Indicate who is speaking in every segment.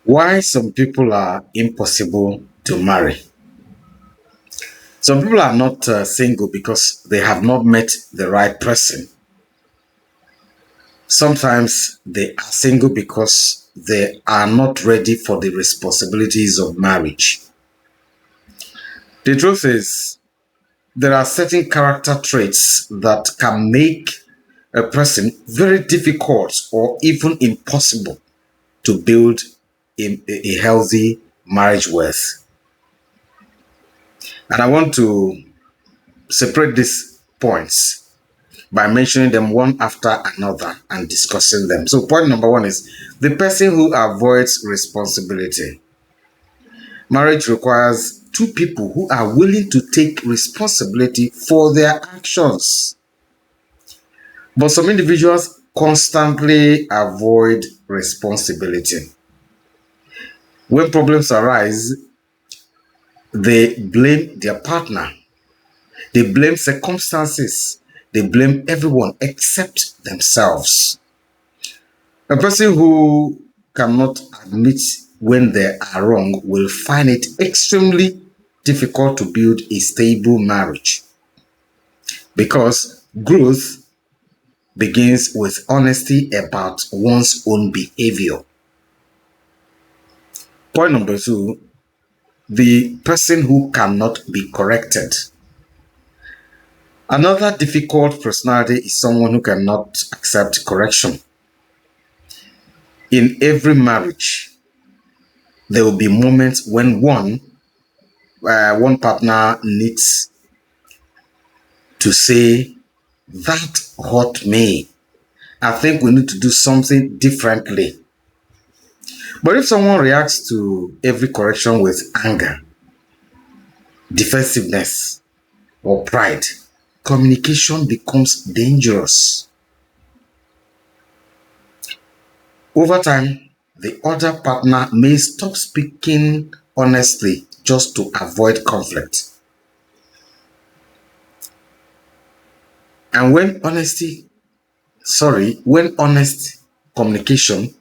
Speaker 1: Why some people are impossible to marry. Some people are not single because they have not met the right person. Sometimes they are single because they are not ready for the responsibilities of marriage. The truth is, there are certain character traits that can make a person very difficult or even impossible to build a healthy marriage with. And I want to separate these points by mentioning them one after another and discussing them. So, point number one is the person who avoids responsibility. Marriage requires two people who are willing to take responsibility for their actions. But some individuals constantly avoid responsibility. When problems arise, they blame their partner, they blame circumstances, they blame everyone except themselves. A person who cannot admit when they are wrong will find it extremely difficult to build a stable marriage because growth begins with honesty about one's own behavior. Point number two, the person who cannot be corrected. Another difficult personality is someone who cannot accept correction. In every marriage, there will be moments when one partner needs to say, that hurt me. I think we need to do something differently. But if someone reacts to every correction with anger, defensiveness, or pride, communication becomes dangerous. Over time, the other partner may stop speaking honestly just to avoid conflict. And when honest communication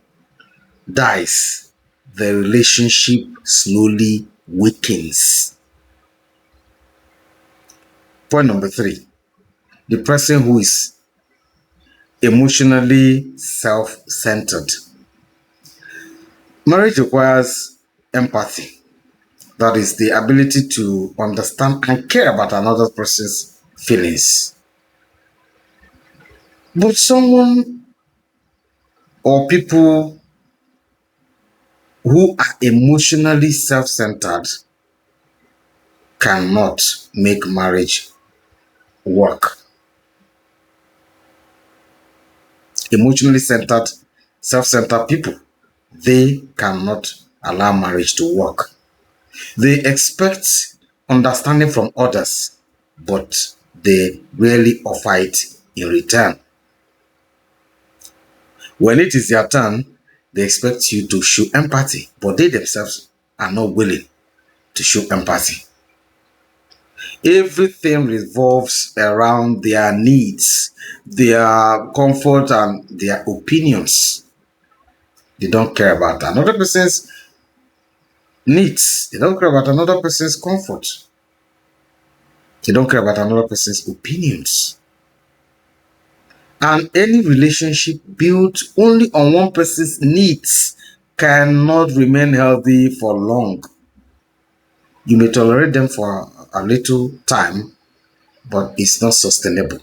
Speaker 1: dies, the relationship slowly weakens. Point number three, the person who is emotionally self centered. Marriage requires empathy, that is, the ability to understand and care about another person's feelings. But someone or people who are emotionally self centered cannot make marriage work. Emotionally centered, self centered people, they cannot allow marriage to work. They expect understanding from others, but they rarely offer it in return. When it is their turn, they expect you to show empathy, but they themselves are not willing to show empathy. Everything revolves around their needs, their comfort, and their opinions. They don't care about another person's needs. They don't care about another person's comfort. They don't care about another person's opinions. And any relationship built only on one person's needs cannot remain healthy for long. You may tolerate them for a little time, but it's not sustainable.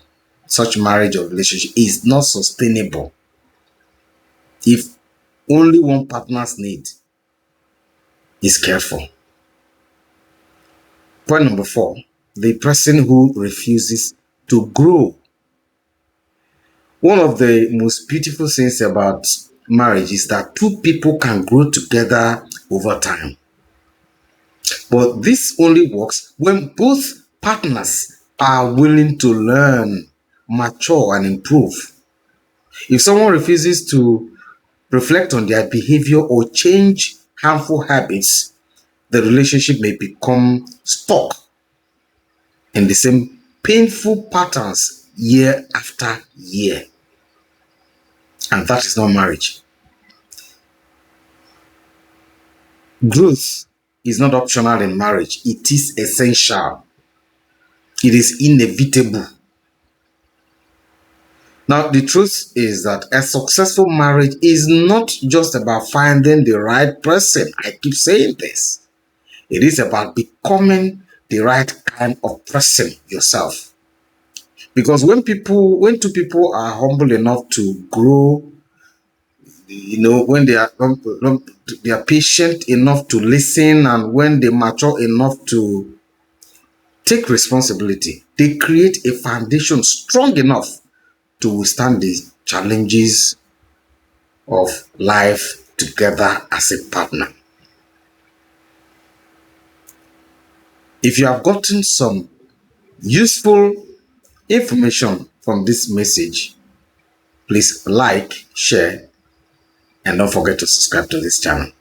Speaker 1: Such marriage or relationship is not sustainable if only one partner's need is careful. Point number four, the person who refuses to grow. One of the most beautiful things about marriage is that two people can grow together over time. But this only works when both partners are willing to learn, mature, and improve. If someone refuses to reflect on their behavior or change harmful habits, the relationship may become stuck in the same painful patterns year after year. And that is not marriage. Growth is not optional in marriage. It is essential. It is inevitable. Now, the truth is that a successful marriage is not just about finding the right person. I keep saying this. It is about becoming the right kind of person yourself. Because when two people are humble enough to grow, when they are patient enough to listen, and when they mature enough to take responsibility, they create a foundation strong enough to withstand the challenges of life together as a partner. If you have gotten some useful information from this message, please like, share, and don't forget to subscribe to this channel.